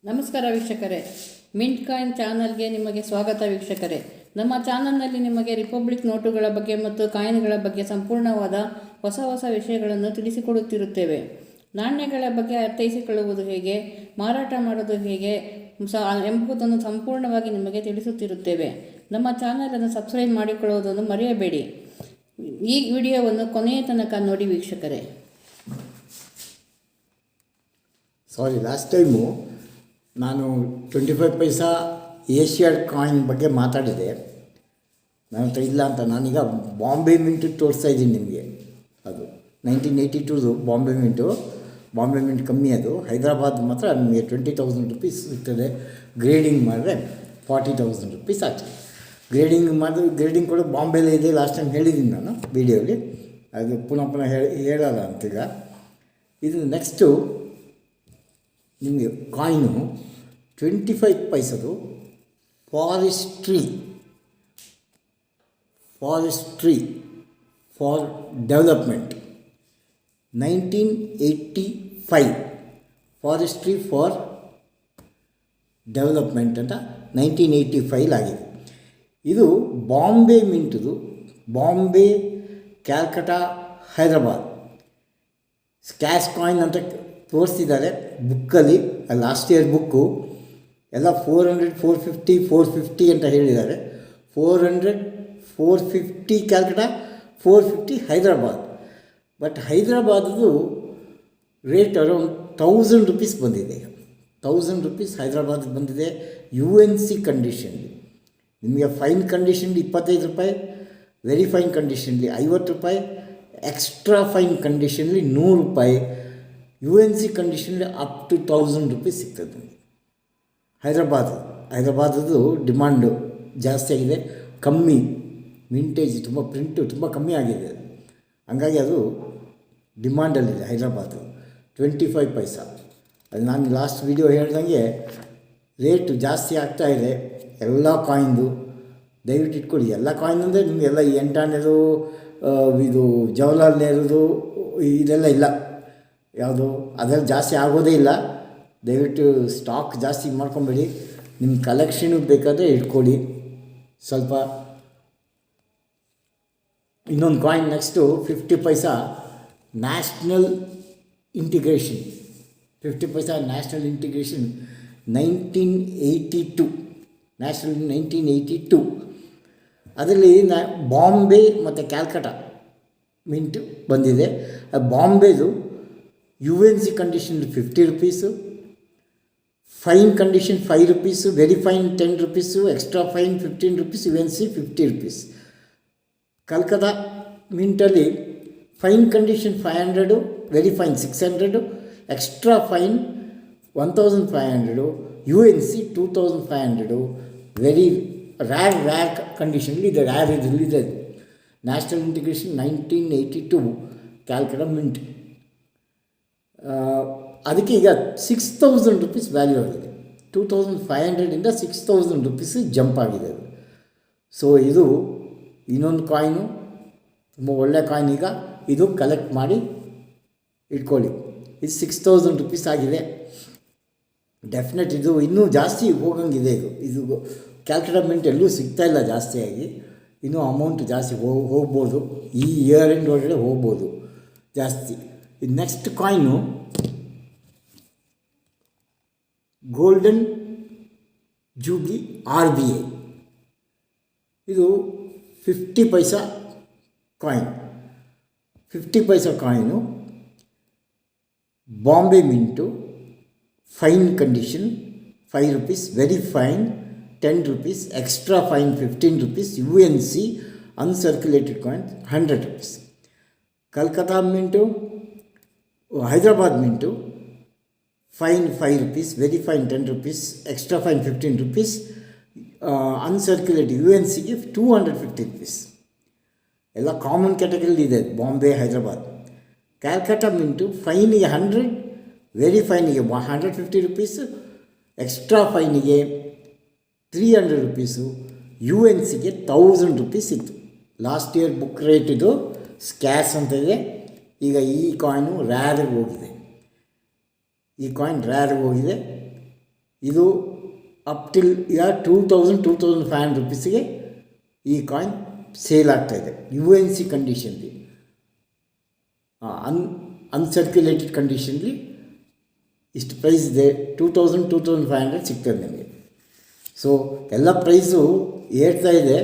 ನಮಸ್ಕಾರ ವೀಕ್ಷಕರೇ, mint coin ಚಾನಲ್ಗೆ ನಿಮಗೆ ಸ್ವಾಗತ ವೀಕ್ಷಕರೇ. ನಮ್ಮ ಚಾನಲ್ನಲ್ಲಿ ನಿಮಗೆ ರಿಪಬ್ಲಿಕ್ ನೋಟುಗಳ ಬಗ್ಗೆ ಮತ್ತು ಕಾಯಿನ್ಗಳ ಬಗ್ಗೆ ಸಂಪೂರ್ಣವಾದ ಹೊಸ ವಿಷಯಗಳನ್ನು ತಿಳಿಸಿಕೊಡುತ್ತಿರುತ್ತೇವೆ. ನಾಣ್ಯಗಳ ಬಗ್ಗೆ ಅರ್ಥೈಸಿಕೊಳ್ಳುವುದು ಹೇಗೆ, ಮಾರಾಟ ಮಾಡೋದು ಹೇಗೆ ಎಂಬುದನ್ನು ಸಂಪೂರ್ಣವಾಗಿ ನಿಮಗೆ ತಿಳಿಸುತ್ತಿರುತ್ತೇವೆ. ನಮ್ಮ ಚಾನಲನ್ನು ಸಬ್ಸ್ಕ್ರೈಬ್ ಮಾಡಿಕೊಳ್ಳುವುದನ್ನು ಮರೆಯಬೇಡಿ. ಈ ವಿಡಿಯೋವನ್ನು ಕೊನೆಯ ತನಕ ನೋಡಿ ವೀಕ್ಷಕರೇ. ಲಾಸ್ಟ್ ಟೈಮು ನಾನು 25 ಪೈಸಾ ಏಷ್ಯಾಡ್ ಕಾಯಿನ್ ಬಗ್ಗೆ ಮಾತಾಡಿದೆ. ನನ್ನ ಹತ್ರ ಇಲ್ಲ ಅಂತ ನಾನೀಗ ಬಾಂಬೆ ಮಿಂಟು ತೋರಿಸ್ತಾ ಇದ್ದೀನಿ ನಿಮಗೆ. ಅದು 1982 ಬಾಂಬೆ ಮಿಂಟ್ ಕಮ್ಮಿ. ಅದು ಹೈದರಾಬಾದ್ ಮಾತ್ರ ನಿಮಗೆ 20,000 ರುಪೀಸ್ ಸಿಗ್ತದೆ. ಗ್ರೇಡಿಂಗ್ ಮಾಡಿದ್ರೆ 40,000 ರುಪೀಸ್ ಆಗ್ತದೆ. ಗ್ರೇಡಿಂಗ್ ಕೂಡ ಬಾಂಬೆಲೇ ಇದೆ. ಲಾಸ್ಟ್ ಟೈಮ್ ಹೇಳಿದ್ದೀನಿ ನಾನು ವಿಡಿಯೋಲಿ, ಅದು ಪುನಃ ಹೇಳಲ್ಲ ಅಂತೀಗ. ಇದು ನೆಕ್ಸ್ಟು ನಿಮಗೆ ಕಾಯಿನು 25 ಪೈಸದು forestry for development 1985 forestry for development ಅಂತ 1985 ಆಗಿದೆ. ಇದು ಬಾಂಬೆ ಮಿಂಟದು. ಬಾಂಬೆ, ಕ್ಯಾಲ್ಕಟಾ, ಹೈದರಾಬಾದ್ ಸ್ಕ್ಯಾಶ್ ಕಾಯಿನ್ ಅಂತ ತೋರಿಸ್ತಿದ್ದಾರೆ ಬುಕ್ಕಲ್ಲಿ. ಲಾಸ್ಟ್ ಇಯರ್ ಬುಕ್ಕು ಎಲ್ಲ 400, 450, 450 ಅಂತ ಹೇಳಿದ್ದಾರೆ. 400, 450 ಕ್ಯಾಲ್ಕಟಾ, 450 ಹೈದರಾಬಾದ್. ಬಟ್ ಹೈದರಾಬಾದದು ರೇಟ್ ಅರೌಂಡ್ 1000 ರುಪೀಸ್ ಬಂದಿದೆ. 1000 ರುಪೀಸ್ ಹೈದರಾಬಾದ್ ಬಂದಿದೆ. UNC ಕಂಡೀಷನ್ಲಿ. ನಿಮಗೆ ಫೈನ್ ಕಂಡೀಷನ್ಲಿ 25 ರೂಪಾಯಿ, ವೆರಿ ಫೈನ್ ಕಂಡೀಷನ್ಲಿ 50 ರೂಪಾಯಿ, ಎಕ್ಸ್ಟ್ರಾ ಫೈನ್ ಕಂಡೀಷನ್ಲಿ 100 ರೂಪಾಯಿ, UNC ಕಂಡೀಷನ್ಲಿ ಅಪ್ ಟು 1000 ರುಪೀಸ್ ಸಿಗ್ತದೆ. ಹೈದರಾಬಾದದು ಡಿಮಾಂಡು ಜಾಸ್ತಿ ಆಗಿದೆ. ಕಮ್ಮಿ ಮಿಂಟೇಜ್, ತುಂಬ ಪ್ರಿಂಟು ತುಂಬ ಕಮ್ಮಿ ಆಗಿದೆ. ಹಂಗಾಗಿ ಅದು ಡಿಮಾಂಡಲ್ಲಿದೆ ಹೈದರಾಬಾದು. 25 ಪೈಸಾ. ಅದು ನಾನು ಲಾಸ್ಟ್ ವಿಡಿಯೋ ಹೇಳ್ದಂಗೆ ರೇಟು ಜಾಸ್ತಿ ಆಗ್ತಾಯಿದೆ ಎಲ್ಲ ಕಾಯಿನ್ದು. ದಯವಿಟ್ಟು ಇಟ್ಕೊಳ್ಳಿ. ಎಲ್ಲ ಕಾಯಿನ್ ಅಂದರೆ ನಿಮಗೆಲ್ಲ ಈ ಎಂಟಾಣೆದು, ಇದು ಜವಾಹರ್ಲಾಲ್ ನೆಹರುದು ಇದೆಲ್ಲ ಇಲ್ಲ, ಯಾವುದು ಅದರಲ್ಲಿ ಜಾಸ್ತಿ ಆಗೋದೇ ಇಲ್ಲ. ದಯವಿಟ್ಟು ಸ್ಟಾಕ್ ಜಾಸ್ತಿ ಮಾಡ್ಕೊಬೇಡಿ. ನಿಮ್ಮ ಕಲೆಕ್ಷನಿಗೆ ಬೇಕಾದರೆ ಇಟ್ಕೊಳ್ಳಿ ಸ್ವಲ್ಪ. ಇನ್ನೊಂದು coin next 50 paisa national integration. 50 paisa national integration 1982. 1982 ಅದರಲ್ಲಿ ಬಾಂಬೆ ಮತ್ತು ಕ್ಯಾಲ್ಕಟಾ ಮಿಂಟು ಬಂದಿದೆ. ಬಾಂಬೆದು UNC condition 50 rupees, fine condition 5 rupees, very fine 10 rupees, extra fine 15 rupees, UNC 50 rupees. Kolkata ಮಿಂಟಲ್ಲಿ fine condition 500, very fine 600, extra fine 1500, UNC 2500. Very rare ಕಂಡೀಷನ್ಲಿ ಇದೆ. ಇದರಲ್ಲಿದೆ ನ್ಯಾಷನಲ್ ಇಂಟಿಗ್ರೇಷನ್ 1982 ಕ್ಯಾಲ್ಕಟಾ ಮಿಂಟ್. ಅದಕ್ಕೆ ಈಗ 6000 ರುಪೀಸ್ ವ್ಯಾಲ್ಯೂ ಆಗಿದೆ. 2500ಇಂದ 6000 ರುಪೀಸ್ ಜಂಪ್ ಆಗಿದೆ ಅದು. So ಇದು ಇನ್ನೊಂದು ಕಾಯಿನು, ತುಂಬ ಒಳ್ಳೆಯ ಕಾಯಿನ್. ಈಗ ಇದು ಕಲೆಕ್ಟ್ ಮಾಡಿ ಇಟ್ಕೊಳ್ಳಿ. ಇದು 6000 ರುಪೀಸ್ ಆಗಿದೆ. ಡೆಫಿನೆಟ್ ಇದು ಇನ್ನೂ ಜಾಸ್ತಿ ಹೋಗಂಗಿದೆ. ಇದು ಕ್ಯಾಲ್ಕಟಾ ಮಿಂಟ್ ಎಲ್ಲೂ ಸಿಗ್ತಾಯಿಲ್ಲ ಜಾಸ್ತಿಯಾಗಿ. ಇನ್ನೂ ಅಮೌಂಟ್ ಜಾಸ್ತಿ ಹೋಗ್ಬೋದು. ಈ ಇಯರ್ ಎಂಡ್ ಒಳಗಡೆ ಹೋಗ್ಬೋದು ಜಾಸ್ತಿ. ಇದು next coin golden jubilee RBI. ಇದು 50 paisa coin. 50 paisa coin Bombay mint, fine condition 5 rupees, very fine 10 rupees, extra fine 15 rupees, UNC uncirculated coin 100 rupees. Kolkata mint, Hyderabad mint fine 5 rupees, very fine 10 rupees, extra fine 15 rupees, uncirculated UNCಗೆ 250 rupees. ಎಲ್ಲ common ಕ್ಯಾಟಗರಿಲಿ ಇದೆ Bombay, Hyderabad. Calcutta mint ಫೈನಿಗೆ 100, very ಫೈನಿಗೆ 150 rupees, extra ಫೈನಿಗೆ 300 rupees, UNCಗೆ 1000 rupees ಇತ್ತು. Last year book rate ಇದು ಸ್ಕ್ಯಾಶ್ ಅಂತ ಇದೆ. ಈಗ ಈ ಕಾಯಿನು ರ್ಯಾರಿಗೆ ಹೋಗಿದೆ. ಈ ಕಾಯಿನ್ ರ್ಯಾರಿಗೆ ಹೋಗಿದೆ. ಇದು ಅಪ್ ಟಿಲ್ 2,500 ರುಪೀಸಿಗೆ ಈ ಕಾಯಿನ್ ಸೇಲ್ ಆಗ್ತಾಯಿದೆ. UNC ಕಂಡೀಷನ್ಲಿ, ಅನ್ಸರ್ಕ್ಯುಲೇಟೆಡ್ ಕಂಡೀಷನ್ಲಿ ಇಷ್ಟು ಪ್ರೈಸ್ ಇದೆ. 2,500 ಸಿಗ್ತದೆ ನಿಮಗೆ. ಸೊ ಎಲ್ಲ ಪ್ರೈಸು ಏರ್ತಾ ಇದೆ.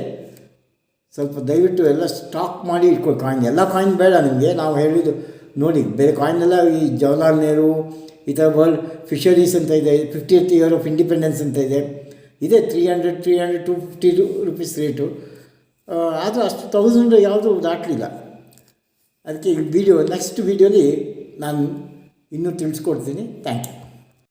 ಸ್ವಲ್ಪ ದಯವಿಟ್ಟು ಎಲ್ಲ ಸ್ಟಾಕ್ ಮಾಡಿ ಇಟ್ಕೊಳ್ಳಿ ಕಾಯಿನ್. ಎಲ್ಲ ಕಾಯಿನ್ ಬೇಡ ನಿಮಗೆ. ನಾವು ಹೇಳಿದ್ದು ನೋಡಿ, ಬೇರೆ ಕಾಯಿನ್ ಎಲ್ಲ ಈ ಜವಾಹರ್ಲಾಲ್ ನೆಹರು ಈ ಥರ ವರ್ಲ್ಡ್ ಫಿಶರೀಸ್ ಅಂತ ಇದೆ, 50th ಇಯರ್ ಆಫ್ ಇಂಡಿಪೆಂಡೆನ್ಸ್ ಅಂತ ಇದೆ. 300, 250 ರುಪೀಸ್ ರೇಟು. ಆದರೂ ಅಷ್ಟು 1000 ಯಾವುದೂ ದಾಟಲಿಲ್ಲ. ಅದಕ್ಕೆ ಈ ನೆಕ್ಸ್ಟ್ ವೀಡಿಯೋಲಿ ನಾನು ಇನ್ನೂ ತಿಳಿಸ್ಕೊಡ್ತೀನಿ. Thank you.